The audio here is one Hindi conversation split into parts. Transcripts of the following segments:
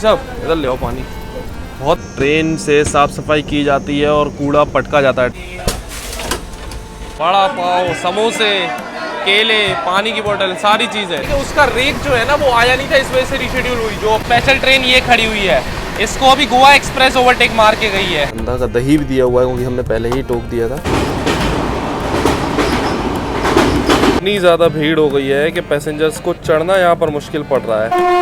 सब इधर ले आओ पानी। बहुत ट्रेन से साफ सफाई की जाती है और कूड़ा पटका जाता है। बड़ा पाव, समोसे, केले, पानी की बोतल, सारी चीज़ें। उसका रेक जो है ना वो आया नहीं था, इस वजह से रिशेड्यूल हुई। जो स्पेशल ट्रेन ये खड़ी हुई है, इसको अभी गोवा एक्सप्रेस ओवरटेक मार के गई है। अंडा का दही भी दिया हुआ है क्योंकि हमने पहले ही टोक दिया था। इतनी ज़्यादा भीड़ हो गई है कि पैसेंजर्स को चढ़ना यहाँ पर मुश्किल पड़ रहा है।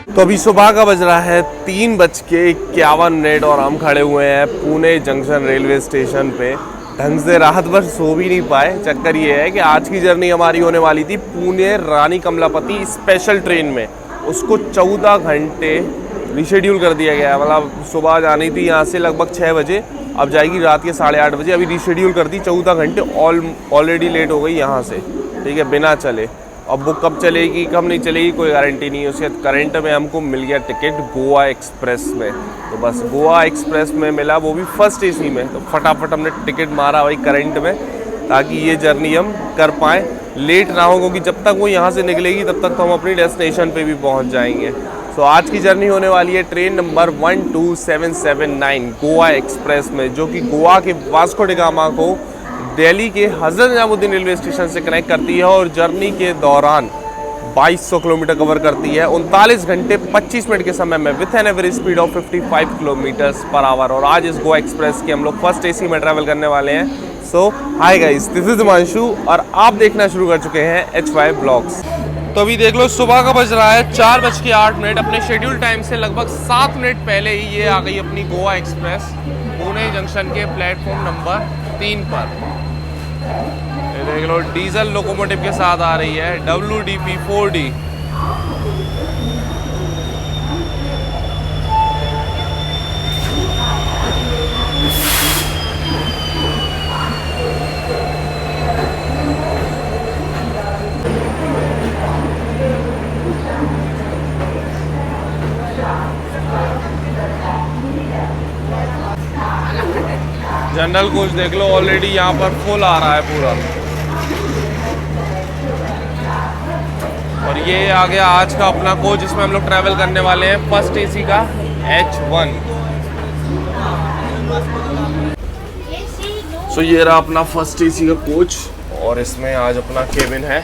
तो अभी सुबह का बज रहा है 3:51 और हम खड़े हुए हैं पुणे जंक्शन रेलवे स्टेशन पे। ढंग से रात भर सो भी नहीं पाए। चक्कर ये है कि आज की जर्नी हमारी होने वाली थी पुणे रानी कमलापति स्पेशल ट्रेन में। उसको 14 घंटे रिशेड्यूल कर दिया गया। मतलब सुबह जानी थी यहाँ से लगभग 6 बजे, अब जाएगी रात के 8:30 बजे। अभी रिशेड्यूल कर दी 14 घंटे, ऑलरेडी लेट हो गई यहाँ से, ठीक है, बिना चले। अब वो कब चलेगी कब नहीं चलेगी कोई गारंटी नहीं है। उसके करंट में हमको मिल गया टिकट गोवा एक्सप्रेस में। तो बस गोवा एक्सप्रेस में मिला, वो भी फर्स्ट एसी में। तो फटाफट हमने टिकट मारा भाई करंट में, ताकि ये जर्नी हम कर पाएँ, लेट ना हो। क्योंकि जब तक वो यहाँ से निकलेगी तब तक तो हम अपनी डेस्टिनेशन पे भी पहुँच जाएंगे। तो आज की जर्नी होने वाली है ट्रेन नंबर 12779 गोवा एक्सप्रेस में, जो कि गोवा के वास्को डी गामा को दिल्ली के हज़रत निजामुद्दीन रेलवे स्टेशन से कनेक्ट करती है और जर्नी के दौरान 2200 किलोमीटर कवर करती है 39 घंटे 25 मिनट के समय में with an average speed of 55 kilometres per hour. और आज इस गोवा एक्सप्रेस के हम लोग फर्स्ट एसी में ट्रैवल करने वाले हैं। So hi guys, this is Himanshu और आप देखना शुरू कर चुके हैं HY ब्लॉग्स। तो अभी देख लो सुबह का बज रहा है 4:08। अपने शेड्यूल टाइम से लगभग 7 मिनट पहले ही ये आ गई अपनी गोवा एक्सप्रेस पुणे जंक्शन के प्लेटफॉर्म नंबर 3 पर। ये देख लो डीजल लोकोमोटिव के साथ आ रही है WDP 4D। जनरल कोच देख लो ऑलरेडी यहाँ पर फुल आ रहा है पूरा। और ये आ गया आज का अपना कोच, जिसमें हम लोग ट्रैवल करने वाले हैं फर्स्ट एसी का H1। सो ये रहा अपना फर्स्ट एसी का कोच और इसमें आज अपना केबिन है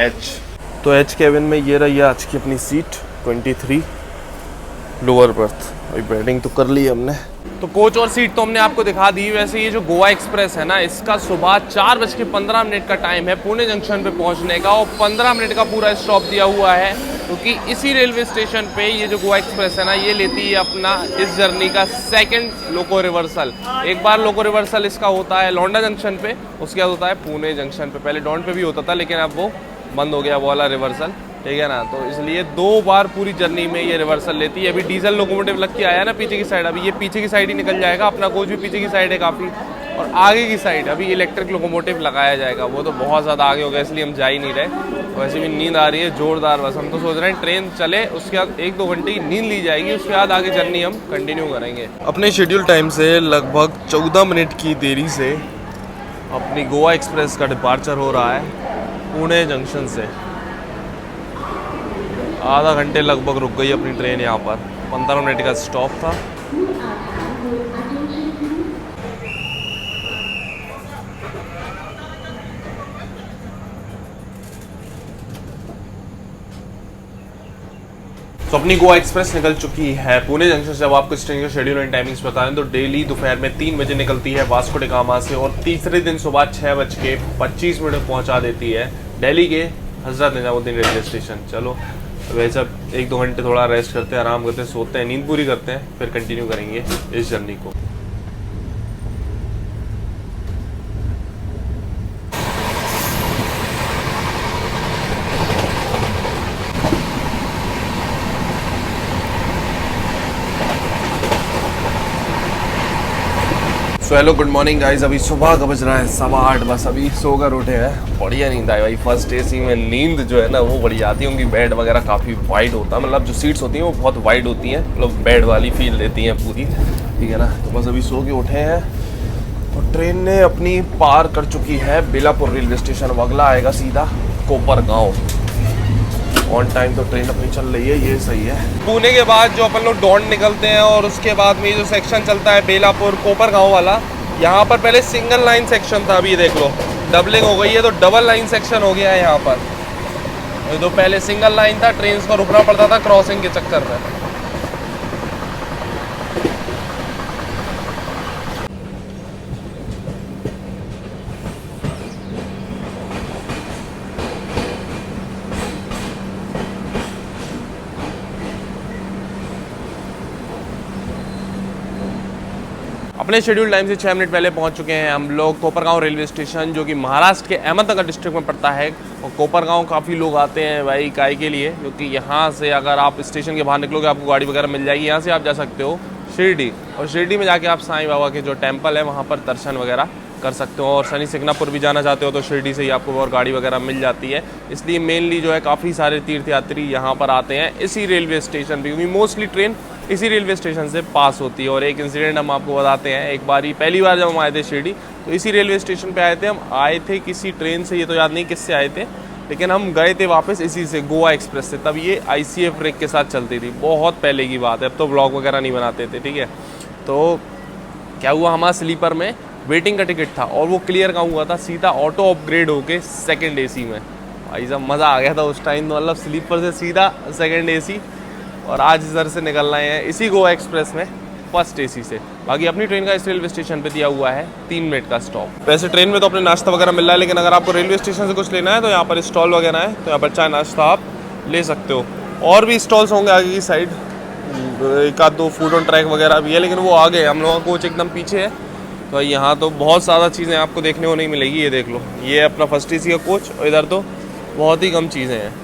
H। तो H केबिन में ये रही आज की अपनी सीट 23 लोअर बर्थ। अभी बेडिंग तो कर ली हमने। तो कोच और सीट तो हमने आपको दिखा दी। वैसे ये जो गोवा एक्सप्रेस है ना, इसका सुबह 4:15 का टाइम है पुणे जंक्शन पे पहुंचने का और 15 मिनट का पूरा स्टॉप दिया हुआ है, क्योंकि इसी रेलवे स्टेशन पे ये जो गोवा एक्सप्रेस है ना, ये लेती है अपना इस जर्नी का सेकंड लोको रिवर्सल। एक बार लोको रिवर्सल इसका होता है लौंडा जंक्शन पे, उसके बाद होता है पुणे जंक्शन पे। पहले डॉन पे भी होता था लेकिन अब वो बंद हो गया वो वाला रिवर्सल, ठीक है ना। तो इसलिए 2 बार पूरी जर्नी में ये रिवर्सल लेती है। अभी डीजल लोकोमोटिव लग के आया ना पीछे की साइड, अभी ये पीछे की साइड ही निकल जाएगा। अपना कोच भी पीछे की साइड है काफ़ी, और आगे की साइड अभी इलेक्ट्रिक लोकोमोटिव लगाया जाएगा। वो तो बहुत ज़्यादा आगे हो गया, इसलिए हम जा ही नहीं रहे। वैसे भी नींद आ रही है जोरदार। बस हम तो सोच रहे हैं ट्रेन चले, उसके बाद 1-2 घंटे की नींद ली जाएगी, उसके बाद आगे जर्नी हम कंटिन्यू करेंगे। अपने शेड्यूल टाइम से लगभग 14 मिनट की देरी से अपनी गोवा एक्सप्रेस का डिपार्चर हो रहा है पुणे जंक्शन से। आधा घंटे लगभग रुक गई अपनी ट्रेन यहाँ पर। 15 मिनट का स्टॉप था। तो अपनी गोवा एक्सप्रेस निकल चुकी है पुणे जंक्शन से। अब आपको इस ट्रेन का शेड्यूल एंड टाइमिंग्स बता दें तो डेली दोपहर में 3 बजे निकलती है वास्को डी गामा से और तीसरे दिन सुबह 6:25 पहुंचा देती है दिल्ली के हज़रत निजामुद्दीन रेलवे स्टेशन। चलो वैसे अब 1-2 घंटे थोड़ा रेस्ट करते हैं, आराम करते हैं, सोते हैं, नींद पूरी करते हैं, फिर कंटिन्यू करेंगे इस जर्नी को। So hello good morning guys, अभी सुबह का बज रहा है 8:15, बस अभी सोकर उठे हैं। बढ़िया नींद आई भाई। फर्स्ट एसी में नींद जो है ना वो बढ़िया आती है, उनकी बेड वगैरह काफ़ी वाइड होता है, मतलब जो सीट्स होती हैं वो बहुत वाइड होती हैं, मतलब बेड वाली फील देती हैं पूरी, ठीक है ना। तो बस अभी सो के उठे हैं और ट्रेन ने अपनी पार कर चुकी है बेलापुर रेलवे स्टेशन। अब अगला आएगा सीधा कोपरगांव। ऑन टाइम तो ट्रेन अपनी चल रही है, ये सही है। पुणे के बाद जो अपन लोग डॉन निकलते हैं और उसके बाद में ये जो सेक्शन चलता है बेलापुर कोपरगांव वाला, यहाँ पर पहले सिंगल लाइन सेक्शन था, अभी देख लो डबलिंग हो गई है तो डबल लाइन सेक्शन हो गया है यहाँ पर। तो पहले सिंगल लाइन था, ट्रेन को रुकना पड़ता था क्रॉसिंग के चक्कर में। अपने शेड्यूल टाइम से 6 मिनट पहले पहुंच चुके हैं हम लोग कोपरगांव रेलवे स्टेशन, जो कि महाराष्ट्र के अहमदनगर डिस्ट्रिक्ट में पड़ता है। और कोपरगांव काफ़ी लोग आते हैं भाई काय के लिए, क्योंकि यहाँ से अगर आप स्टेशन के बाहर निकलोगे आपको गाड़ी वगैरह मिल जाएगी। यहाँ से आप जा सकते हो शिरडी, और शिरडी में जाके आप साईं बाबा के जो टेम्पल है वहाँ पर दर्शन वगैरह कर सकते हो। और शनि सिंगनापुर भी जाना चाहते हो तो शिरडी से ही आपको और गाड़ी वगैरह मिल जाती है। इसलिए मेनली जो है काफ़ी सारे तीर्थयात्री यहाँ पर आते हैं इसी रेलवे स्टेशन पर, क्योंकि मोस्टली ट्रेन इसी रेलवे स्टेशन से पास होती है। और एक इंसिडेंट हम आपको बताते हैं। एक बारी पहली बार जब हम आए थे शिरडी तो इसी रेलवे स्टेशन पे आए थे। हम आए थे किसी ट्रेन से, ये तो याद नहीं किससे आए थे, लेकिन हम गए थे वापस इसी से, गोवा एक्सप्रेस से। तब ये ICF ट्रैक के साथ चलती थी, बहुत पहले की बात है, अब तो ब्लॉग वगैरह नहीं बनाते थे, ठीक है। तो क्या हुआ, हमारा स्लीपर में वेटिंग का टिकट था और वो क्लियर कहाँ हुआ था, सीधा ऑटो अपग्रेड होके सेकेंड AC में। भाई साहब मज़ा आ गया था उस टाइम तो, मतलब स्लीपर से सीधा सेकेंड AC। और आज इधर से निकल रहे हैं इसी गोवा एक्सप्रेस में फर्स्ट AC से। बाकी अपनी ट्रेन का इस रेलवे स्टेशन पे दिया हुआ है 3 मिनट का स्टॉप। वैसे ट्रेन में तो अपने नाश्ता वगैरह मिल रहा है, लेकिन अगर आपको रेलवे स्टेशन से कुछ लेना है तो यहाँ पर स्टॉल वगैरह है, तो यहाँ पर चाय नाश्ता आप ले सकते हो। और भी स्टॉल्स होंगे आगे की साइड, एक आध दो फूड ऑन ट्रैक वगैरह भी है, लेकिन वो आगे, हम लोगों का कोच एकदम पीछे है। तो यहाँ तो बहुत ज़्यादा चीज़ें आपको देखने को नहीं मिलेगी। ये देख लो, ये अपना फर्स्ट AC का कोच, और इधर तो बहुत ही कम चीज़ें हैं।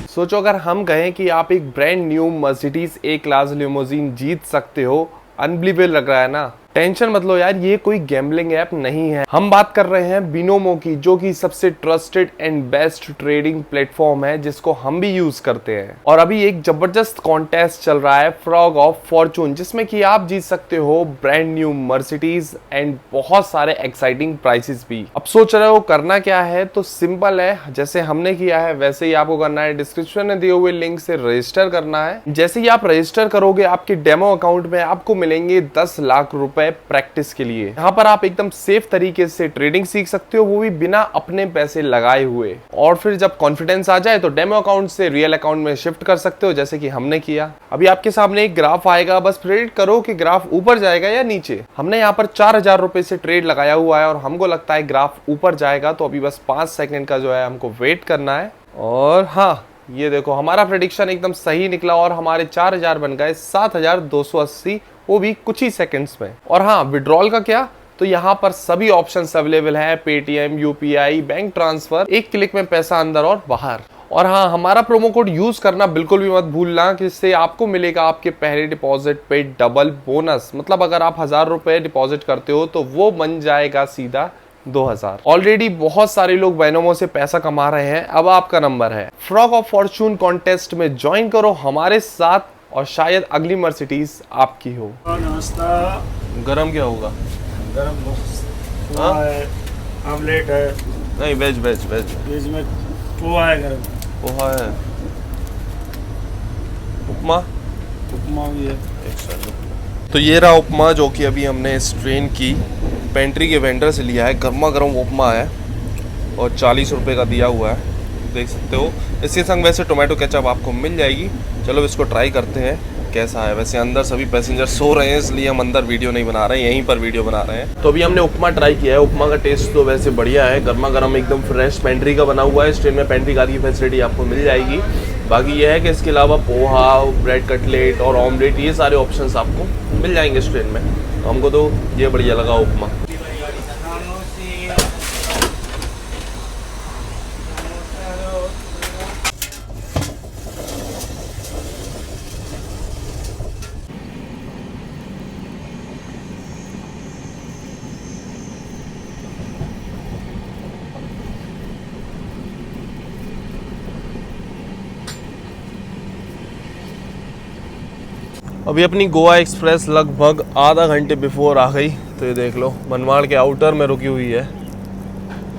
सोचो अगर हम कहें कि आप एक brand new Mercedes A class limousine जीत सकते हो, अनबिलीवेबल लग रहा है ना। टेंशन मत लो यार, ये कोई गैम्बलिंग ऐप नहीं है। हम बात कर रहे हैं बिनोमो की, जो कि सबसे trusted and best trading platform है, जिसको हम भी यूज करते हैं। और अभी एक जबरदस्त कॉन्टेस्ट चल रहा है, फ्रॉग ऑफ फॉर्चून, जिसमें कि आप जीत सकते हो ब्रांड न्यू मर्सिडीज एंड बहुत सारे एक्साइटिंग प्राइसेस भी। अब सोच रहे हो करना क्या है, तो सिंपल है, जैसे हमने किया है वैसे ही आपको करना है। डिस्क्रिप्शन में दिए हुए लिंक से रजिस्टर करना है। जैसे ही आप रजिस्टर करोगे, आपके डेमो अकाउंट में आपको मिलेंगे 10 लाख रुपए प्रैक्टिस के लिए। यहाँ पर आप एकदम सेफ तरीके से ट्रेडिंग सीख सकते हो, वो भी बिना अपने पैसे लगाए हुए। और फिर जब कॉन्फिडेंस आ जाए तो डेमो अकाउंट से रियल अकाउंट में शिफ्ट कर सकते हो, जैसे कि हमने किया। अभी आपके सामने एक ग्राफ आएगा, बस प्रेडिक्ट करो कि ग्राफ ऊपर जाएगा या नीचे। हमने यहाँ पर 4000 रुपए से ट्रेड लगाया हुआ है और हमको लगता है ग्राफ ऊपर जाएगा, तो अभी बस 5 सेकंड का जो है हमको वेट करना है। और हाँ, ये देखो हमारा प्रेडिक्शन एकदम सही निकला और हमारे 4000 बन गए 7280, वो भी कुछ ही सेकंड्स में। और हाँ, विड्रॉल का क्या, तो यहाँ पर सभी ऑप्शंस अवेलेबल है, पेटीएम, UPI, बैंक ट्रांसफर, एक क्लिक में पैसा अंदर और बाहर। और हाँ, हमारा प्रोमो कोड यूज करना बिल्कुल भी मत भूलना, जिससे आपको मिलेगा आपके पहले डिपॉजिट पे डबल बोनस। मतलब अगर आप 1000 रुपए डिपॉजिट करते हो तो वो बन जाएगा सीधा 2000। ऑलरेडी बहुत सारे लोग बिनोमो से पैसा कमा रहे हैं, अब आपका नंबर है। फ्रॉग ऑफ फॉर्चून कॉन्टेस्ट में ज्वाइन करो हमारे साथ और शायद अगली मर्सिडीज आपकी हो। नाश्ता गरम क्या होगा? गरम पोहा है, आमलेट है। नहीं, वेज वेज वेज वेज में पोहा है, गरम पोहा है, उपमा उपमा भी है। तो ये रहा उपमा, जो कि अभी हमने इस ट्रेन की पेंट्री के वेंडर से लिया है। गर्मा गर्म उपमा है और 40 रुपये का दिया हुआ है, देख सकते हो। इसके संग वैसे टोमेटो केचप आपको मिल जाएगी। चलो इसको ट्राई करते हैं कैसा है। वैसे अंदर सभी पैसेंजर सो रहे हैं, इसलिए हम अंदर वीडियो नहीं बना रहे हैं, यहीं पर वीडियो बना रहे हैं। तो अभी हमने उपमा ट्राई किया है। उपमा का टेस्ट तो वैसे बढ़िया है, गर्मा गर्म एकदम फ्रेश पेंट्री का बना हुआ है। इस ट्रेन में पेंट्री कार की फैसिलिटी आपको मिल जाएगी। बाकी यह है कि इसके अलावा पोहा, ब्रेड कटलेट और ऑमलेट, ये सारे ऑप्शंस आपको मिल जाएंगे इस ट्रेन में। हमको तो ये बढ़िया लगा उपमा। अभी अपनी गोवा एक्सप्रेस लगभग आधा घंटे बिफोर आ गई। तो ये देख लो मनमाड़ के आउटर में रुकी हुई है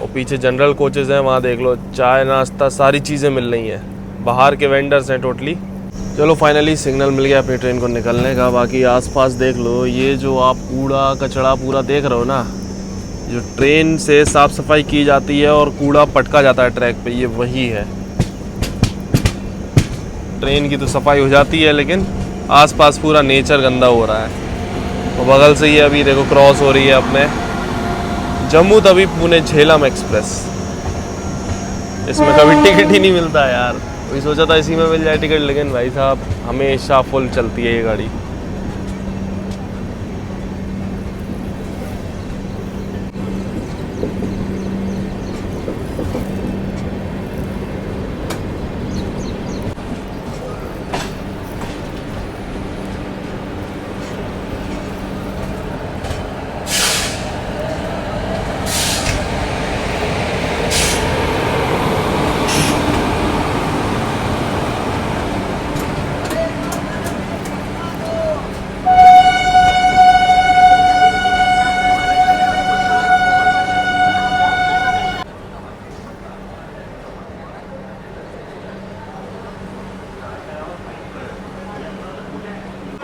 और पीछे जनरल कोचेज़ हैं, वहाँ देख लो चाय नाश्ता सारी चीज़ें मिल रही हैं, बाहर के वेंडर्स हैं टोटली। चलो फाइनली सिग्नल मिल गया अपनी ट्रेन को निकलने का। बाकी आसपास देख लो, ये जो आप कूड़ा कचड़ा पूरा देख रहे हो ना, जो ट्रेन से साफ़ सफाई की जाती है और कूड़ा पटका जाता है ट्रैक पे, ये वही है। ट्रेन की तो सफाई हो जाती है लेकिन आसपास पूरा नेचर गंदा हो रहा है। और बगल से ये अभी देखो क्रॉस हो रही है अपने जम्मू तवी पुणे झेलम एक्सप्रेस। इसमें कभी टिकट ही नहीं मिलता यार। वही सोचा था इसी में मिल जाए टिकट, लेकिन भाई साहब हमेशा फुल चलती है ये गाड़ी।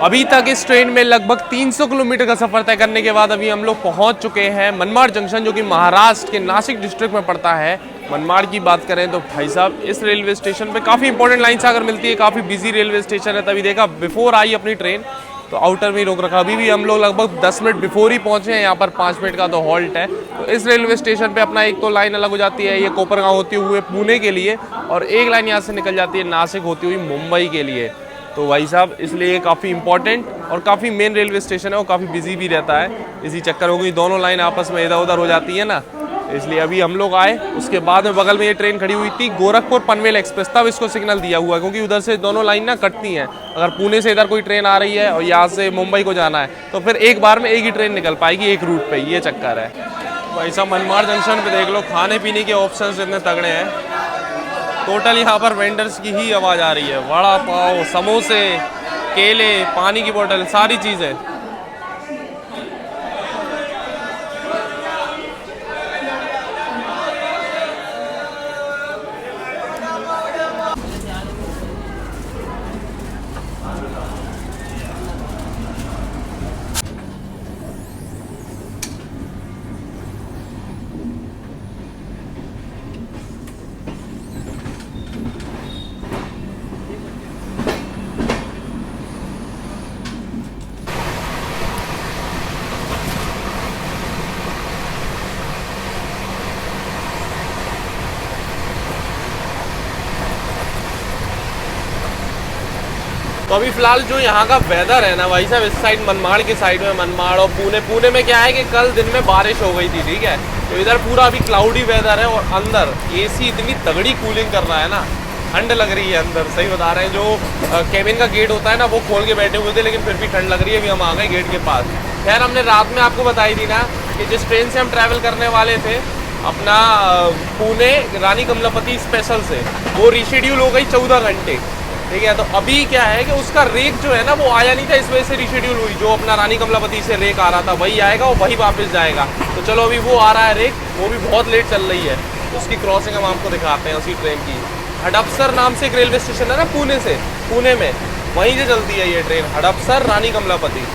अभी तक इस ट्रेन में लगभग 300 किलोमीटर का सफर तय करने के बाद अभी हम लोग पहुंच चुके हैं मनमाड़ जंक्शन, जो कि महाराष्ट्र के नासिक डिस्ट्रिक्ट में पड़ता है। मनमाड़ की बात करें तो भाई साहब इस रेलवे स्टेशन पे काफ़ी इंपॉर्टेंट लाइन्स अगर मिलती है, काफ़ी बिजी रेलवे स्टेशन है। तभी देखा बिफोर आई अपनी ट्रेन तो आउटर में ही रोक रखा। अभी भी हम लोग लगभग 10 मिनट बिफोर ही पहुंचे हैं। यहाँ पर 5 मिनट का तो हॉल्ट है। तो इस रेलवे स्टेशन पे अपना एक तो लाइन अलग हो जाती है, ये कोपरगांव होती हुए पुणे के लिए, और एक लाइन यहाँ से निकल जाती है नासिक होती हुई मुंबई के लिए। तो भाई साहब इसलिए काफ़ी इंपॉर्टेंट और काफ़ी मेन रेलवे स्टेशन है और काफ़ी बिजी भी रहता है। इसी चक्कर हो गई दोनों लाइन आपस में इधर उधर हो जाती है ना, इसलिए अभी हम लोग आए। उसके बाद में बगल में ये ट्रेन खड़ी हुई थी गोरखपुर पनवेल एक्सप्रेस, तब इसको सिग्नल दिया हुआ है क्योंकि उधर से दोनों लाइन ना कटती हैं। अगर पुणे से इधर कोई ट्रेन आ रही है और यहाँ से मुंबई को जाना है तो फिर एक बार में एक ही ट्रेन निकल पाएगी एक रूट पे, ये चक्कर है। भाई साहब मनमाड़ जंक्शन पे देख लो खाने पीने के ऑप्शंस इतने तगड़े हैं। टोटल यहाँ पर वेंडर्स की ही आवाज़ आ रही है, वड़ा पाव, समोसे, केले, पानी की बोतल, सारी चीज़ें। तो अभी फिलहाल जो यहाँ का वेदर है ना भाई साहब, इस साइड मनमाड़ के साइड में, मनमाड़ और पुणे में क्या है कि कल दिन में बारिश हो गई थी, ठीक है। तो इधर पूरा अभी क्लाउडी वेदर है और अंदर एसी इतनी तगड़ी कूलिंग कर रहा है ना, ठंड लग रही है अंदर, सही बता रहे हैं। जो केबिन का गेट होता है ना वो खोल के बैठे हुए थे लेकिन फिर भी ठंड लग रही है। अभी हम आ गए गेट के पास। खैर हमने रात में आपको बताई थी ना कि जिस ट्रेन से हम ट्रैवल करने वाले थे अपना पुणे रानी कमलापति स्पेशल से, वो रिशेड्यूल हो गई 14 घंटे, ठीक है। तो अभी क्या है कि उसका रेक जो है ना वो आया नहीं था, इस वजह से रिशेड्यूल हुई। जो अपना रानी कमलापति से रेक आ रहा था वही आएगा और वही वापस जाएगा। तो चलो अभी वो आ रहा है रेक, वो भी बहुत लेट चल रही है। उसकी क्रॉसिंग हम आपको दिखाते हैं उसी ट्रेन की। हडपसर नाम से एक रेलवे स्टेशन है ना पुणे से, पुणे में वहीं से चलती है ये ट्रेन, हडपसर रानी कमलापति।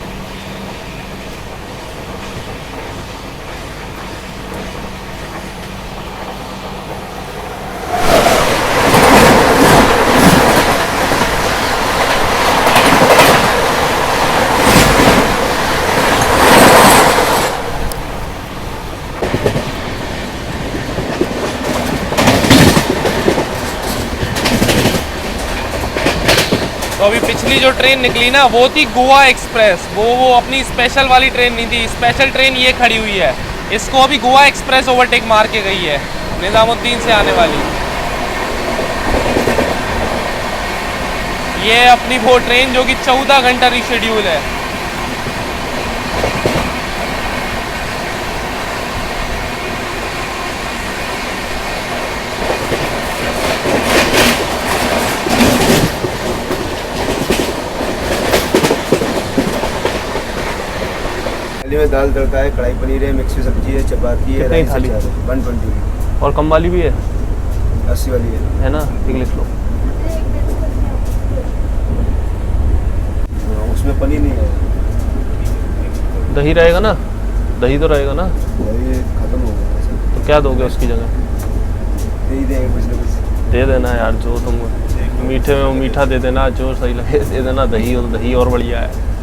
तो अभी पिछली जो ट्रेन निकली ना वो थी गोवा एक्सप्रेस, वो अपनी स्पेशल वाली ट्रेन नहीं थी। स्पेशल ट्रेन ये खड़ी हुई है, इसको अभी गोवा एक्सप्रेस ओवरटेक मार के गई है, निजामुद्दीन से आने वाली। ये अपनी वो ट्रेन जो कि 14 घंटा रिशेड्यूल है। दाल तड़का है, कढ़ाई पनीर है, मिक्स सब्जी है, चपाती है, कितनी थाली? 120 की। और कम वाली भी है 80 वाली है ना? ठीक, लिख लो। उसमें पनीर नहीं है। दही रहेगा ना? दही तो रहेगा ना? ये खत्म हो गया वैसे। तो क्या दोगे उसकी जगह? दे ही देंगे कुछ ना कुछ। दे देना यार, जो तुम मीठे में वो मीठा दे देना, जो सही लगे दे देना। दही हो तो दही और बढ़िया है।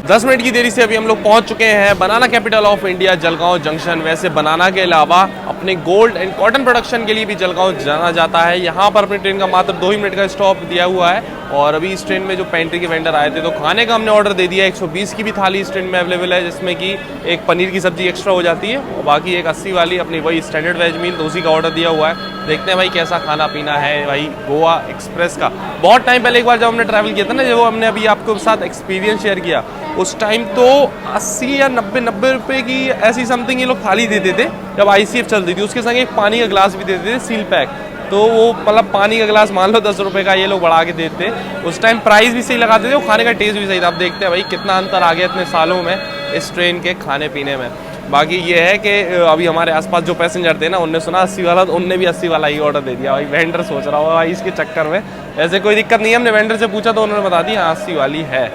दस मिनट की देरी से अभी हम लोग पहुंच चुके हैं banana capital of India, Jalgaon junction. वैसे बनाना के अलावा अपने गोल्ड एंड कॉटन प्रोडक्शन के लिए भी जलगांव जाना जाता है। यहाँ पर अपनी ट्रेन का मात्र 2 ही मिनट का स्टॉप दिया हुआ है। और अभी इस ट्रेन में जो पेंट्री के वेंडर आए थे तो खाने का हमने ऑर्डर दे दिया। 120 की भी थाली इस ट्रेन में अवेलेबल है, जिसमें कि एक पनीर की सब्जी एक्स्ट्रा हो जाती है और बाकी एक 80 वाली अपनी वही स्टैंडर्ड वेज मील, तो उसी का ऑर्डर दिया हुआ है। देखते हैं भाई कैसा खाना पीना है भाई गोवा एक्सप्रेस का। बहुत टाइम पहले एक बार जब हमने ट्रैवल किया था ना, जब हमने अभी आपके साथ एक्सपीरियंस शेयर किया, उस टाइम तो 80 या 90 रुपए की ऐसी समथिंग ये लोग थाली देते थे जब ICF चलती थी। उसके संग एक पानी का गिलास भी देते थे सील पैक। तो वो मतलब पानी का गिलास मान लो 10 रुपए का ये लोग बढ़ा के देते। उस टाइम प्राइस भी सही लगाते थे और खाने का टेस्ट भी सही था। अब देखते हैं भाई कितना अंतर आ गया इतने सालों में इस ट्रेन के खाने पीने में। बाकी ये है कि अभी हमारे आसपास जो पैसेंजर थे ना, उनने सुना 80 वाला, तो उनने भी 80 वाला ही ऑर्डर दे दिया। भाई वेंडर सोच रहा होगा भाई इसके चक्कर में। ऐसे कोई दिक्कत नहीं है, हमने वेंडर से पूछा तो उन्होंने बता दी 80 वाली है।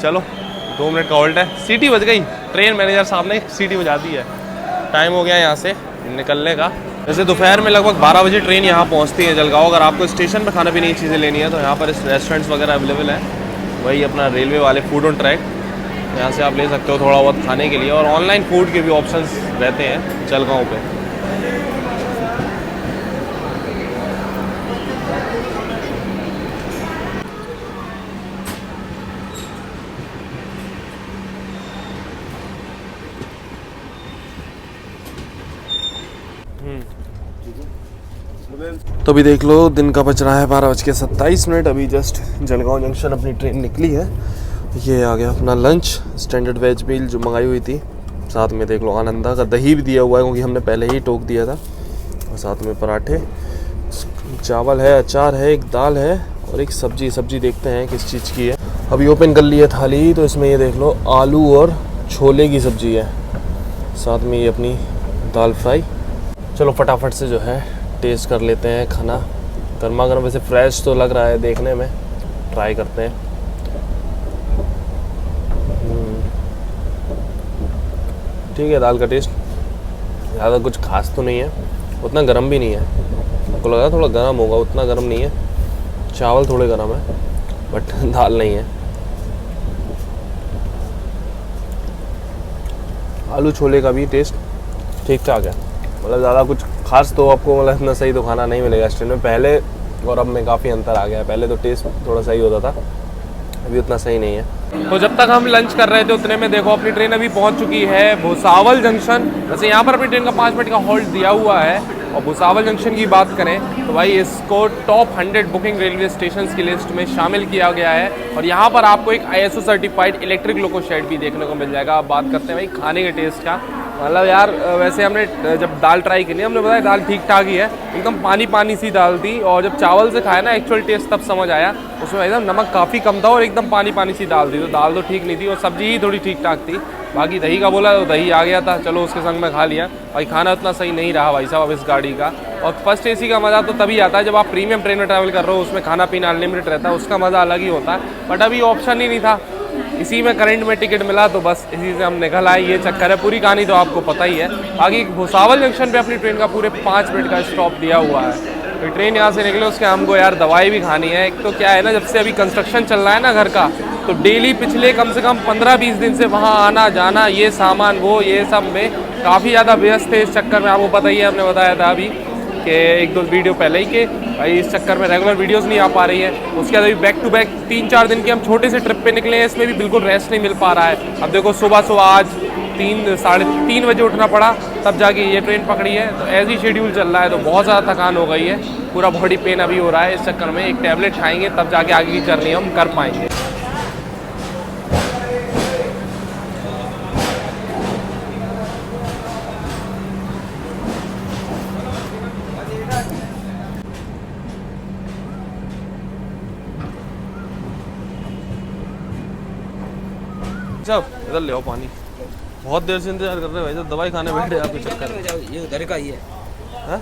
चलो 2 मिनट का होल्ड है। सीटी बज गई, ट्रेन मैनेजर साहब ने सीटी बजा दी है। टाइम हो गया यहाँ से निकलने का। वैसे दोपहर में लगभग 12 बजे ट्रेन यहाँ पहुँचती है जलगांव। अगर आपको स्टेशन पर खाना पीने की चीज़ें लेनी है तो यहाँ पर रेस्टोरेंट्स वगैरह अवेलेबल है। वही अपना रेलवे वाले फूड ऑन ट्रैक, यहाँ से आप ले सकते हो थोड़ा बहुत खाने के लिए। और ऑनलाइन फूड के भी ऑप्शंस रहते हैं जलगांव पे। तो अभी देख लो दिन का बज रहा है 12:27। अभी जस्ट जलगांव जंक्शन अपनी ट्रेन निकली है। ये आ गया अपना लंच, स्टैंडर्ड वेज मील जो मंगाई हुई थी। साथ में देख लो आनंदा का दही भी दिया हुआ है क्योंकि हमने पहले ही टोक दिया था। और साथ में पराठे, चावल है, अचार है, एक दाल है और एक सब्जी देखते हैं किस चीज़ की है। अभी ओपन कर ली है थाली, तो इसमें ये देख लो आलू और छोले की सब्जी है। साथ में ये अपनी दाल फ्राई। चलो फटाफट से जो है टेस्ट कर लेते हैं खाना। गर्मा गर्म, वैसे फ्रेश तो लग रहा है देखने में। ट्राई करते हैं। ठीक है, दाल का टेस्ट ज़्यादा कुछ खास तो नहीं है, उतना गर्म भी नहीं है। हमको लगा थोड़ा गर्म होगा, उतना गर्म नहीं है। चावल थोड़े गर्म है बट दाल नहीं है। आलू छोले का भी टेस्ट ठीक ठाक है, मतलब ज़्यादा कुछ खास तो आपको मतलब इतना सही तो खाना नहीं मिलेगा इस ट्रेन में। पहले और अब में काफ़ी अंतर आ गया है। पहले तो टेस्ट थोड़ा सही होता था, अभी उतना सही नहीं है। तो जब तक हम लंच कर रहे थे उतने में देखो अपनी ट्रेन अभी पहुंच चुकी है भुसावल जंक्शन। वैसे यहाँ पर अपनी ट्रेन का 5 मिनट का होल्ड दिया हुआ है। और भुसावल जंक्शन की बात करें तो भाई इसको टॉप 100 बुकिंग रेलवे स्टेशन की लिस्ट में शामिल किया गया है। और यहाँ पर आपको एक ISO certified electric loco shed भी देखने को मिल जाएगा। अब बात करते हैं भाई खाने के टेस्ट का। मतलब यार वैसे हमने जब दाल ट्राई की हमने बताया दाल ठीक ठाक ही है, एकदम पानी पानी सी दाल थी। और जब चावल से खाया ना एक्चुअल टेस्ट तब समझ आया, उसमें एकदम नमक काफ़ी कम था और एकदम पानी पानी सी दाल थी। तो दाल तो ठीक नहीं थी और सब्जी ही थोड़ी ठीक ठाक थी। बाकी दही का बोला तो दही आ गया था, चलो उसके संग में खा लिया। भाई खाना उतना सही नहीं रहा भाई साहब इस गाड़ी का। और फर्स्ट AC का मज़ा तो तभी आता है जब आप प्रीमियम ट्रेन में ट्रैवल कर रहे हो, उसमें खाना पीना अनलिमिटेड रहता है, उसका मज़ा अलग ही होता है। बट अभी ऑप्शन ही नहीं था, इसी में करंट में टिकट मिला तो बस इसी से हम निकल आए। ये चक्कर है, पूरी कहानी तो आपको पता ही है। बाकी भुसावल जंक्शन पे अपनी ट्रेन का पूरे 5 मिनट का स्टॉप दिया हुआ है। तो ट्रेन यहाँ से निकले उसके हमको यार दवाई भी खानी है। एक तो क्या है ना, जब से अभी कंस्ट्रक्शन चल रहा है ना घर का, तो डेली पिछले कम से कम 15-20 दिन से वहाँ आना जाना, ये सामान वो ये सब में काफ़ी ज़्यादा व्यस्त है। इस चक्कर में आपको पता ही है, हमने बताया था अभी कि 1-2 वीडियो पहले ही कि भाई इस चक्कर में रेगुलर वीडियोस नहीं आ पा रही है। उसके बाद अभी बैक टू बैक 3-4 दिन के हम छोटे से ट्रिप पे निकले हैं, इसमें भी बिल्कुल रेस्ट नहीं मिल पा रहा है। अब देखो सुबह आज 3-3:30 बजे उठना पड़ा, तब जाके ये ट्रेन पकड़ी है। तो ऐसे ही शेड्यूल चल रहा है, तो बहुत ज़्यादा थकान हो गई है, पूरा बॉडी पेन अभी हो रहा है। इस चक्कर में एक टैबलेट खाएंगे तब जाके आगे की जर्नी हम कर पाएंगे। साहब इधर ले आओ पानी। बहुत देर से इंतजार कर रहे हैं भाई साहब, दवाई खाने बैठे आपके चक्कर में। ये उधर का ही है। हाँ?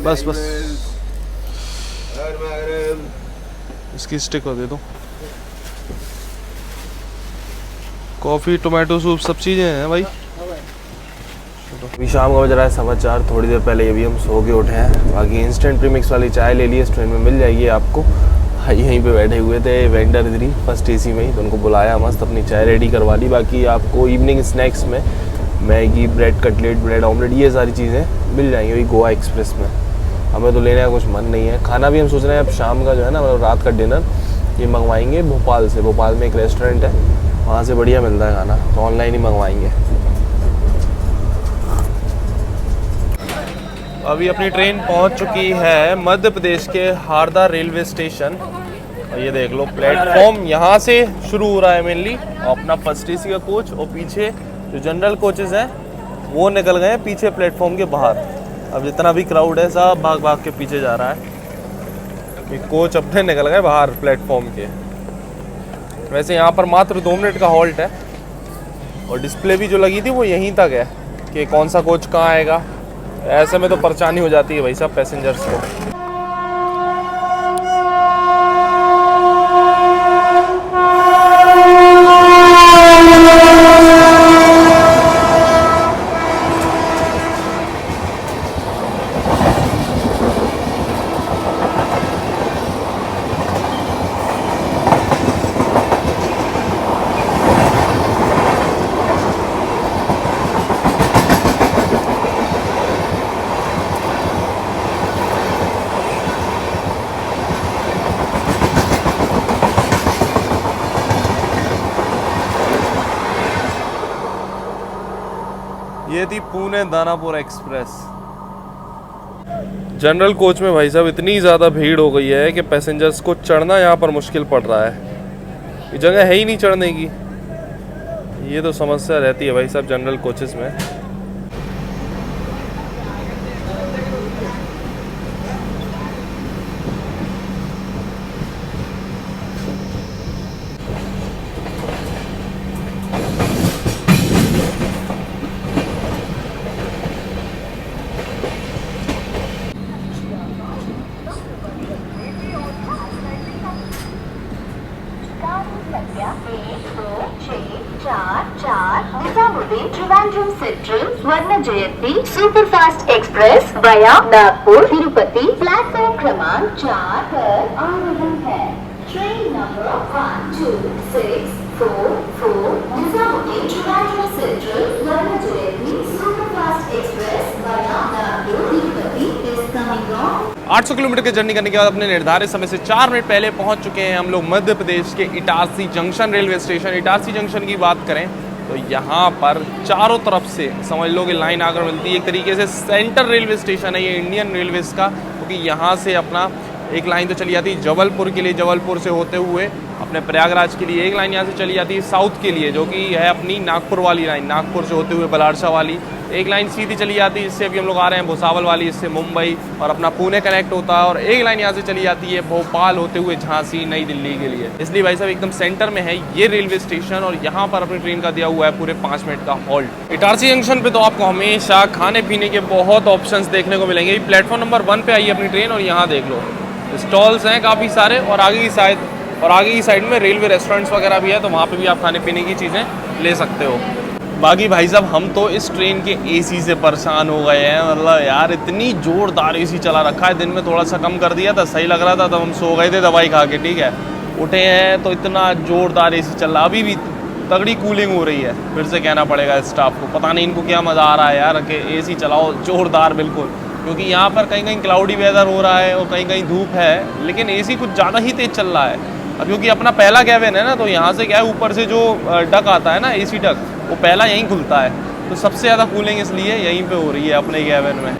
बस बस इसकी स्टिक को दे दो। कॉफ़ी टोमेटो सूप सब चीज़ें हैं भाई। अभी शाम का बज रहा है 4:15। थोड़ी देर पहले ये भी हम सो के उठे हैं। बाकी इंस्टेंट प्रीमिक्स वाली चाय ले ली, इस ट्रेन में मिल जाएगी आपको। भाई यहीं पे बैठे हुए थे वेंडर इधर ही फर्स्ट एसी में ही, तो उनको बुलाया, मस्त अपनी चाय रेडी करवा ली। बाकी आपको इवनिंग स्नैक्स में Maggi, bread cutlet, bread omelette, ये सारी चीज़ें मिल जाएंगी वही गोवा एक्सप्रेस में। हमें तो लेने का कुछ मन नहीं है। खाना भी हम सोच रहे हैं अब शाम का जो है ना, मतलब रात का डिनर ये मंगवाएंगे भोपाल से। भोपाल में एक रेस्टोरेंट है, वहाँ से बढ़िया मिलता है खाना, तो ऑनलाइन ही मंगवाएंगे। अभी अपनी ट्रेन पहुँच चुकी है मध्य प्रदेश के हारदा रेलवे स्टेशन। और ये देख लो प्लेटफॉर्म यहाँ से शुरू हो रहा है मेनली, और अपना फर्स्ट एसी का कोच, और पीछे जो जनरल कोचेज़ हैं वो निकल गए हैं पीछे प्लेटफॉर्म के बाहर। अब जितना भी क्राउड है सब भाग भाग के पीछे जा रहा है, कि कोच अपने निकल गए बाहर प्लेटफॉर्म के। वैसे यहाँ पर मात्र 2 मिनट का हॉल्ट है, और डिस्प्ले भी जो लगी थी वो यहीं तक है कि कौन सा कोच कहाँ आएगा। ऐसे में तो परेशानी हो जाती है भाई साहब पैसेंजर्स को। ये थी Pune Danapur express. General coach में भाई साहब इतनी ज़्यादा भीड़ हो गई है कि पैसेंजर्स को चढ़ना यहाँ पर मुश्किल पड़ रहा है। ये जगह है ही नहीं चढ़ने की, ये तो समस्या रहती है भाई साहब जनरल कोचेस में। निजामुद्दीन ट्रिवांड्रम सेंट्रल स्वर्ण जयंती सुपरफास्ट एक्सप्रेस वया नागपुर तिरुपति प्लेटफॉर्म क्रमांक 4 पर आ रही है। Train number 12644 Nizamuddin Trivandrum central स्वर्ण जयंती सुपरफास्ट एक्सप्रेस वया Nagpur Tirupati is coming on. 800 kilometre की जर्नी करने के बाद अपने निर्धारित समय से 4 मिनट पहले पहुंच चुके हैं हम लोग मध्य प्रदेश के Itarsi junction railway station. Itarsi junction की बात करें तो यहाँ पर चारों तरफ से समझ लो कि लाइन आकर मिलती है। एक तरीके से सेंटर रेलवे स्टेशन है ये इंडियन रेलवेज़ का, क्योंकि यहाँ से अपना एक लाइन तो चली जाती है जबलपुर के लिए, जबलपुर से होते हुए अपने प्रयागराज के लिए एक लाइन यहाँ से चली जाती है साउथ के लिए, जो कि है अपनी नागपुर वाली लाइन, नागपुर से होते हुए बलारसा वाली। एक लाइन सीधी चली जाती है, इससे अभी हम लोग आ रहे हैं भुसावल वाली, इससे मुंबई और अपना पुणे कनेक्ट होता है। और एक लाइन यहाँ से चली जाती है भोपाल होते हुए झांसी नई दिल्ली के लिए। इसलिए भाई साहब एकदम सेंटर में है ये रेलवे स्टेशन, और यहाँ पर अपनी ट्रेन का दिया हुआ है पूरे 5 मिनट का हॉल्ट। इटारसी जंक्शन पे तो आपको हमेशा खाने पीने के बहुत ऑप्शंस देखने को मिलेंगे। प्लेटफॉर्म नंबर 1 पे आई है अपनी ट्रेन, और यहाँ देख लो स्टॉल्स हैं काफ़ी सारे, और आगे की साइड में रेलवे रेस्टोरेंट्स वगैरह भी है, तो वहाँ पे भी आप खाने पीने की चीज़ें ले सकते हो। बाकी भाई साहब हम तो इस ट्रेन के एसी से परेशान हो गए हैं। मतलब यार इतनी ज़ोरदार एसी चला रखा है, दिन में थोड़ा सा कम कर दिया था, सही लग रहा था, तब हम सो गए थे दवाई खा के, ठीक है। उठे हैं तो इतना ज़ोरदार एसी चल रहा, अभी भी तगड़ी कूलिंग हो रही है। फिर से कहना पड़ेगा स्टाफ को, पता नहीं इनको क्या मज़ा आ रहा है यार कि एसी चलाओ जोरदार बिल्कुल, क्योंकि यहाँ पर कहीं कहीं क्लाउडी वेदर हो रहा है और कहीं कहीं धूप है, लेकिन एसी कुछ ज़्यादा ही तेज़ चल रहा है। अब क्योंकि अपना पहला कैबिन है ना, तो यहाँ से क्या है, ऊपर से जो डक आता है ना, एसी डक, वो पहला यहीं खुलता है, तो सबसे ज़्यादा कूलिंग इसलिए यहीं पे हो रही है अपने कैबिन में।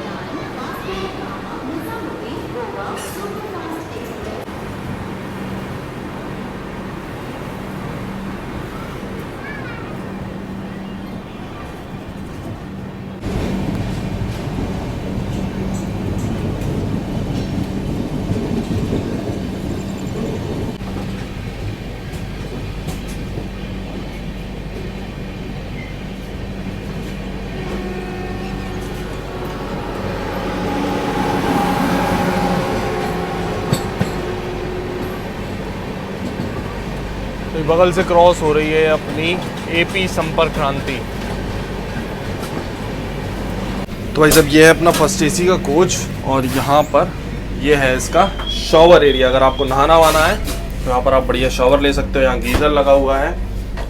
तो बगल से क्रॉस हो रही है अपनी एपी संपर्क क्रांति। तो भाई साहब ये है अपना फर्स्ट एसी का कोच, और यहाँ पर ये है इसका शॉवर एरिया। अगर आपको नहाना वाना है तो यहाँ पर आप बढ़िया शॉवर ले सकते हो। यहाँ गीज़र लगा हुआ है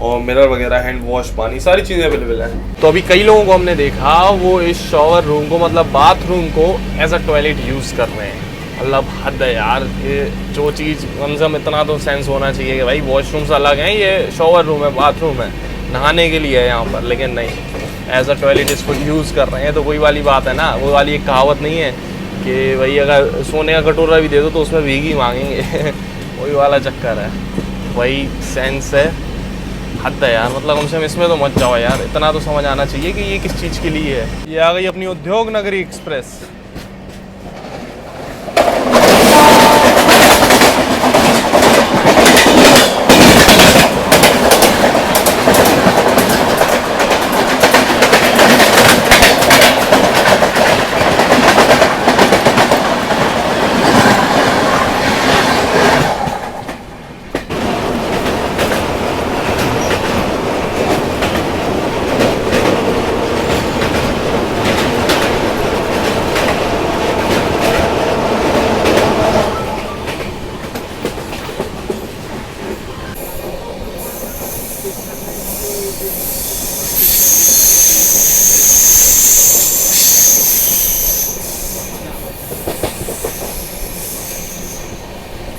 और मिरर वगैरह, हैंड वॉश, पानी, सारी चीज़ें अवेलेबल है। तो अभी कई लोगों को हमने देखा वो इस शॉवर रूम को, मतलब बाथरूम को एज अ टॉयलेट यूज़ कर रहे हैं। मतलब हद है यार, ये जो चीज़ कम से कम इतना तो सेंस होना चाहिए कि भाई वॉशरूम्स अलग हैं, ये शॉवर रूम है, बाथरूम है, नहाने के लिए है यहाँ पर, लेकिन नहीं, एज अ टॉयलेट इसको यूज़ कर रहे हैं। तो वही वाली बात है ना, वो वाली एक कहावत नहीं है कि भाई अगर सोने का कटोरा भी दे दो तो उसमें भीगी मांगेंगे वही वाला चक्कर है, वही सेंस है। हद है यार, मतलब कम से कम इसमें तो मत जाओ यार, इतना तो समझ आना चाहिए कि ये किस चीज़ के लिए है। ये आ गई अपनी उद्योग नगरी एक्सप्रेस।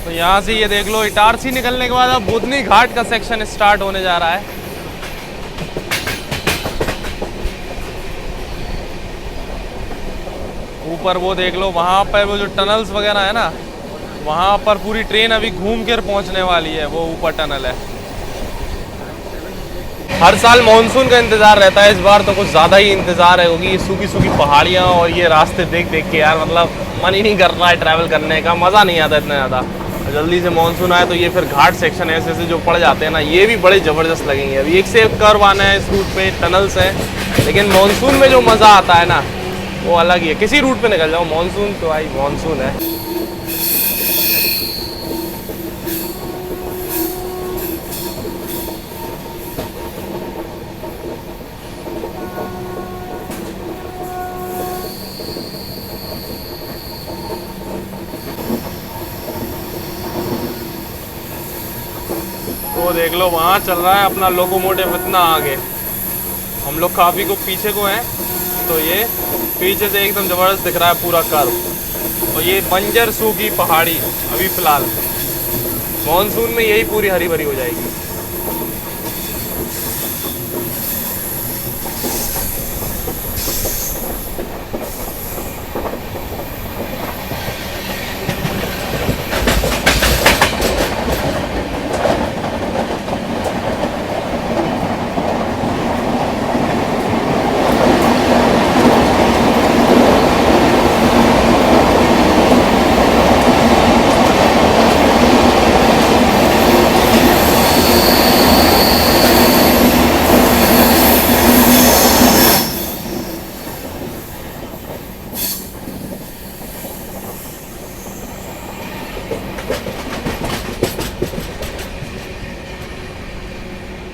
तो यहाँ से ये देख लो, इटारसी निकलने के बाद अब बुधनी घाट का सेक्शन स्टार्ट होने जा रहा है। ऊपर वो देख लो, वहाँ पर वो जो टनल्स वगैरह है ना, वहाँ पर पूरी ट्रेन अभी घूम कर पहुँचने वाली है, वो ऊपर टनल है। हर साल मानसून का इंतज़ार रहता है, इस बार तो कुछ ज़्यादा ही इंतज़ार है, क्योंकि ये सूखी सूखी पहाड़ियाँ और ये रास्ते देख देख के यार मतलब मन ही नहीं कर रहा है ट्रैवल करने का, मज़ा नहीं आता इतना ज़्यादा। जल्दी से मानसून आए तो ये फिर घाट सेक्शन ऐसे ऐसे जो पड़ जाते हैं ना, ये भी बड़े ज़बरदस्त लगेंगे। अभी एक से एक कर्व आना है इस रूट पे, टनल्स हैं, लेकिन मानसून में जो मज़ा आता है ना वो अलग ही है। किसी रूट पे निकल जाओ, मानसून तो भाई मानसून है। तो देख लो, वहाँ चल रहा है अपना लोकोमोटिव इतना आगे, हम लोग काफ़ी को पीछे को हैं। तो ये पीछे से एकदम ज़बरदस्त दिख रहा है पूरा कर्व, और ये बंजर सूखी पहाड़ी अभी फ़िलहाल मानसून में यही पूरी हरी भरी हो जाएगी।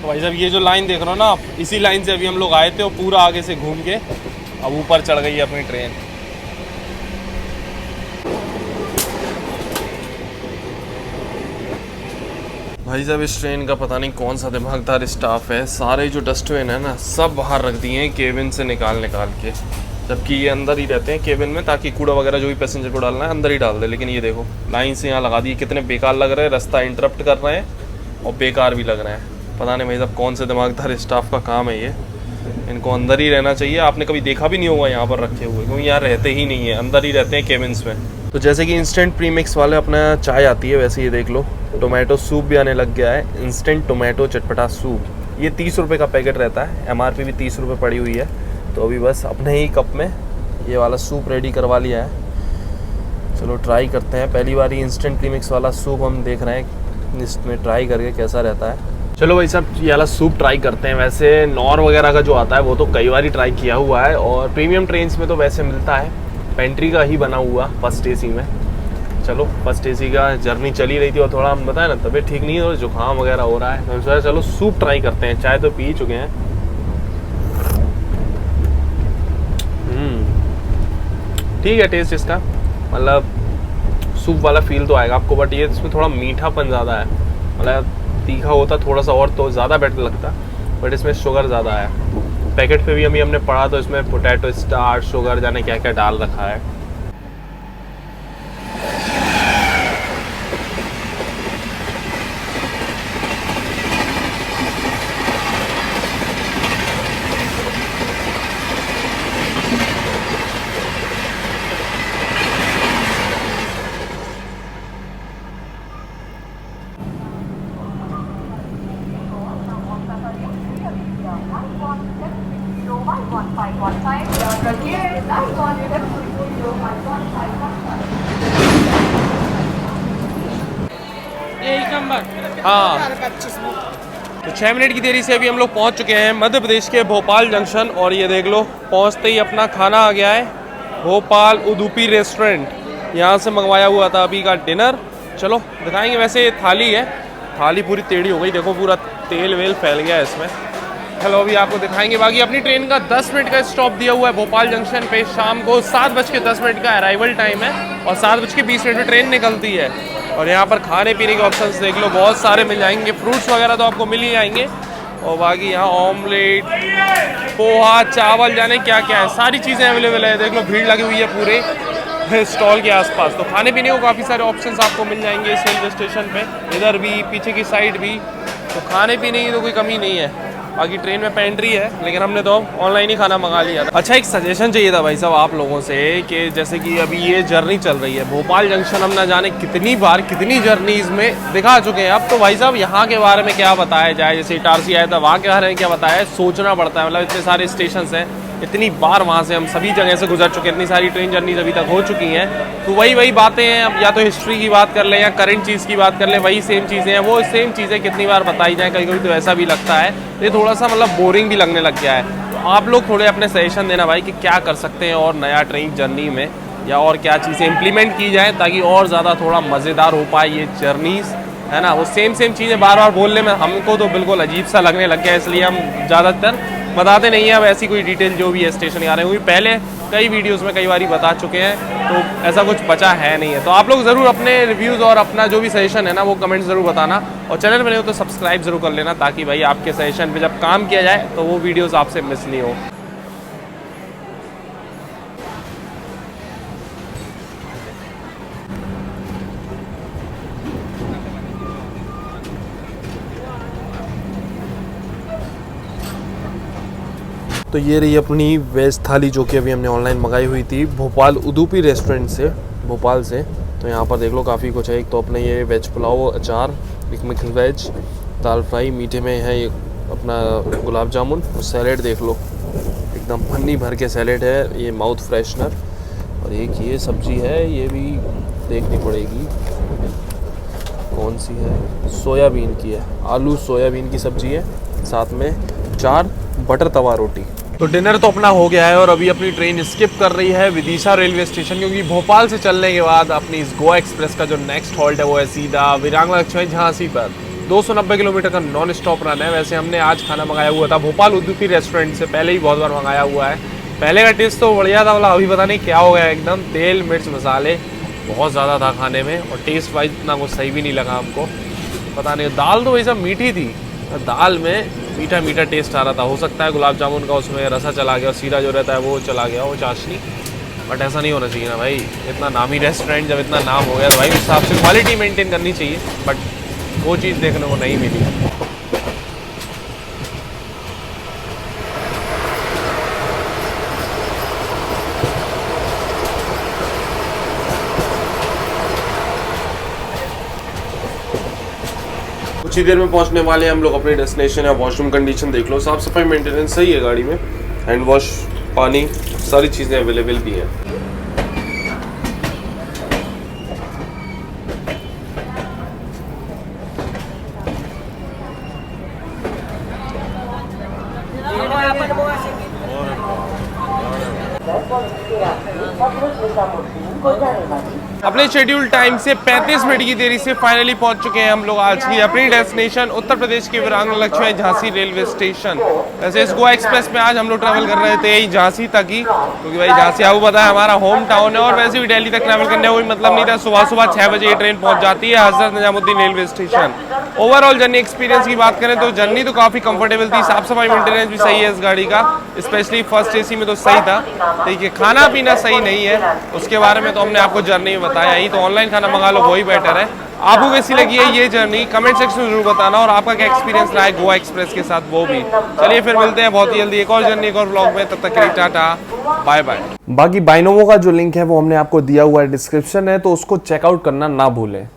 भाई साहब ये जो लाइन देख रहे हो ना आप, इसी लाइन से अभी हम लोग आए थे और पूरा आगे से घूम के अब ऊपर चढ़ गई है अपनी ट्रेन। भाई साहब इस ट्रेन का पता नहीं कौन सा दिमागदार स्टाफ है, सारे जो डस्टबिन है ना सब बाहर रख दिए हैं केबिन से निकाल के, जबकि ये अंदर ही रहते हैं केबिन में, ताकि कूड़ा वगैरह जो भी पैसेंजर को डालना है अंदर ही डाल दे। लेकिन ये देखो लाइन से यहाँ लगा दिए, कितने बेकार लग रहे हैं, रास्ता इंटरप्ट कर रहे हैं और बेकार भी लग रहे हैं। पता नहीं भाई साहब कौन से दिमागदार स्टाफ का काम है ये, इनको अंदर ही रहना चाहिए। आपने कभी देखा भी नहीं होगा यहाँ पर रखे हुए, क्योंकि यहाँ रहते ही नहीं है, अंदर ही रहते हैं केबिन्स में। तो जैसे कि इंस्टेंट प्रीमिक्स वाले अपना चाय आती है, वैसे ये देख लो टोमेटो सूप भी आने लग गया है, इंस्टेंट टोमेटो चटपटा सूप। ये 30 रुपये का पैकेट रहता है, MRP भी 30 रुपये पड़ी हुई है। तो अभी बस अपने ही कप में ये वाला सूप रेडी करवा लिया है। चलो ट्राई करते हैं, पहली बार ही इंस्टेंट प्रीमिक्स वाला सूप हम देख रहे हैं, इसमें ट्राई करके कैसा रहता है। चलो भाई साहब ये वाला सूप ट्राई करते हैं। वैसे नॉर वगैरह का जो आता है वो तो कई बार ही ट्राई किया हुआ है, और प्रीमियम ट्रेन्स में तो वैसे मिलता है पेंट्री का ही बना हुआ फर्स्ट AC में। चलो फर्स्ट AC का जर्नी चली रही थी और थोड़ा हम बताए ना तबीयत ठीक नहीं है और जुकाम वगैरह हो रहा है, तो हम सोचा चलो सूप ट्राई करते हैं। चाय तो पी चुके हैं। ठीक है टेस्ट इसका, मतलब सूप वाला फील तो आएगा आपको, बट ये इसमें थोड़ा मीठापन ज़्यादा है। मतलब तीखा होता थोड़ा सा और तो ज़्यादा बेटर लगता, बट इसमें शुगर ज़्यादा है। पैकेट पे भी अभी हमने पढ़ा तो इसमें पोटैटो स्टार्च, शुगर, जाने क्या क्या डाल रखा है। हाँ तो 6 मिनट की देरी से अभी हम लोग पहुंच चुके हैं मध्य प्रदेश के भोपाल जंक्शन, और ये देख लो पहुंचते ही अपना खाना आ गया है, भोपाल उदुपी रेस्टोरेंट। यहाँ से मंगवाया हुआ था अभी का डिनर। चलो दिखाएंगे। वैसे ये थाली है, थाली पूरी टेढ़ी हो गई, देखो पूरा तेल वेल फैल गया है इसमें। चलो अभी आपको दिखाएंगे। बाकी अपनी ट्रेन का 10 मिनट का स्टॉप दिया हुआ है भोपाल जंक्शन पे। शाम को 7:10 का अराइवल टाइम है और 7:20 में ट्रेन निकलती है। और यहाँ पर खाने पीने के ऑप्शंस देख लो, बहुत सारे मिल जाएंगे। फ्रूट्स वगैरह तो आपको मिल ही जाएंगे, और बाकी यहाँ ऑमलेट, पोहा, चावल, जाने क्या क्या है, सारी चीज़ें अवेलेबल है। देख लो भीड़ लगी हुई है पूरे स्टॉल के आसपास। तो खाने पीने को काफ़ी सारे ऑप्शंस आपको मिल जाएंगे इस रेलवे स्टेशन पे, इधर भी पीछे की साइड भी। तो खाने पीने की तो कोई कमी नहीं है। बाकी ट्रेन में पेंट्री है, लेकिन हमने तो ऑनलाइन ही खाना मंगा लिया था। अच्छा एक सजेशन चाहिए था भाई साहब आप लोगों से, कि जैसे कि अभी ये जर्नी चल रही है भोपाल जंक्शन, हम ना जाने कितनी बार कितनी जर्नीज़ में दिखा चुके हैं। अब तो भाई साहब यहाँ के बारे में क्या बताया जाए, जैसे इटारसी आया था वहाँ के बारे में क्या बताया, सोचना पड़ता है। मतलब इतने सारे स्टेशन हैं, इतनी बार वहाँ से हम सभी जगह से गुजर चुके हैं, इतनी सारी ट्रेन जर्नीज अभी तक हो चुकी हैं। तो वही बातें हैं। अब या तो हिस्ट्री की बात कर लें या करंट चीज़ की बात कर लें, वही सेम चीज़ें हैं। वो सेम चीज़ें कितनी बार बताई जाएँ, कभी कभी तो ऐसा भी लगता है ये थोड़ा सा मतलब बोरिंग भी लगने लग गया है। तो आप लोग थोड़े अपने सजेशन देना भाई कि क्या कर सकते हैं और नया ट्रेन जर्नी में, या और क्या चीज़ें इम्प्लीमेंट की जाए ताकि और ज़्यादा थोड़ा मज़ेदार हो पाए ये जर्नीज़, है ना। वो सेम चीज़ें बार बार बोलने में हमको तो बिल्कुल अजीब सा लगने लग गया, इसलिए हम ज़्यादातर बताते नहीं हैं अब ऐसी कोई डिटेल जो भी है स्टेशन आ रहे हैं। पहले कई वीडियोस में कई बार बता चुके हैं, तो ऐसा कुछ बचा है नहीं है। तो आप लोग ज़रूर अपने रिव्यूज़ और अपना जो भी सजेशन है ना वो कमेंट ज़रूर बताना, और चैनल में नहीं हो तो सब्सक्राइब ज़रूर कर लेना, ताकि भाई आपके सजेशन पे जब काम किया जाए तो वो वीडियोज़ आपसे मिस नहीं हो। तो ये रही अपनी वेज थाली, जो कि अभी हमने ऑनलाइन मंगाई हुई थी भोपाल उदुपी रेस्टोरेंट से, भोपाल से। तो यहाँ पर देख लो काफ़ी कुछ है। एक तो अपने ये वेज पुलाव, अचार, एक मिक्स वेज, दाल फ्राई, मीठे में है ये अपना गुलाब जामुन, और सैलेड देख लो एकदम पन्नी भर के सैलेड है, ये माउथ फ्रेशनर। और एक ये सब्ज़ी है, ये भी देखनी पड़ेगी कौन सी है, सोयाबीन की है, आलू सोयाबीन की सब्ज़ी है, साथ में 4 बटर तवा रोटी। तो डिनर तो अपना हो गया है, और अभी अपनी ट्रेन स्किप कर रही है विदिशा रेलवे स्टेशन, क्योंकि भोपाल से चलने के बाद अपनी इस गोवा एक्सप्रेस का जो नेक्स्ट हॉल्ट है वो है सीधा विरांगला एक्सप्रेस झांसी पर। 290 किलोमीटर का नॉन स्टॉप रन है। वैसे हमने आज खाना मंगाया हुआ था भोपाल उदुपी रेस्टोरेंट से, पहले ही बहुत बार मंगाया हुआ है। पहले का टेस्ट तो बढ़िया था, मतलब अभी पता नहीं क्या हो गया, एकदम तेल मिर्च मसाले बहुत ज़्यादा था खाने में, और टेस्ट वाइज इतना कुछ सही भी नहीं लगा हमको। पता नहीं, दाल तो वही सब मीठी थी, दाल में मीठा मीठा टेस्ट आ रहा था। हो सकता है गुलाब जामुन का उसमें रसा चला गया और सीरा जो रहता है वो चला गया, वो चाशनी, बट ऐसा नहीं होना चाहिए ना भाई। इतना नामी रेस्टोरेंट, जब इतना नाम हो गया तो भाई उस हिसाब से क्वालिटी मेंटेन करनी चाहिए, बट वो चीज़ देखने को नहीं मिली। कुछ ही देर में पहुंचने वाले हैं हम लोग अपने डेस्टिनेशन। या वॉशरूम कंडीशन देख लो, साफ सफाई मेंटेनेंस सही है गाड़ी में, हैंड वॉश, पानी, सारी चीज़ें अवेलेबल भी हैं। अपने शेड्यूल टाइम से 35 मिनट की देरी से फाइनली पहुंच चुके हैं हम लोग आज की अपनी डेस्टिनेशन उत्तर प्रदेश के वीरांगना लक्ष्मी झांसी रेलवे स्टेशन। वैसे इस गोवा एक्सप्रेस में आज हम लोग ट्रैवल कर रहे थे यही झांसी तक ही, क्योंकि भाई झांसी आपको पता है हमारा होम टाउन है, और वैसे भी दिल्ली तक ट्रैवल करने का कोई मतलब नहीं था। सुबह 6 बजे ये ट्रेन पहुंच जाती है Hazrat Nizamuddin railway station. Overall journey experience की बात करें तो जर्नी तो काफ़ी कंफर्टेबल थी, साफ सफाई मेंटेनेंस भी सही है इस गाड़ी का, स्पेशली फर्स्ट एसी में तो सही था। देखिए खाना पीना सही नहीं है, उसके बारे में तो हमने आपको जर्नी में बताया ही, तो ऑनलाइन खाना मंगा लो वही बेटर है। आपको कैसी लगी है ये जर्नी कमेंट सेक्शन में जरूर बताना, और आपका क्या एक्सपीरियंस रहा है गोवा एक्सप्रेस के साथ वो भी। चलिए फिर मिलते हैं बहुत ही जल्दी एक और जर्नी एक और व्लॉग में, तब तक के लिए टाटा बाय बाय। बाकी बाइनोमो का जो लिंक है वो हमने आपको दिया हुआ है डिस्क्रिप्शन है, तो उसको चेकआउट करना ना भूलें।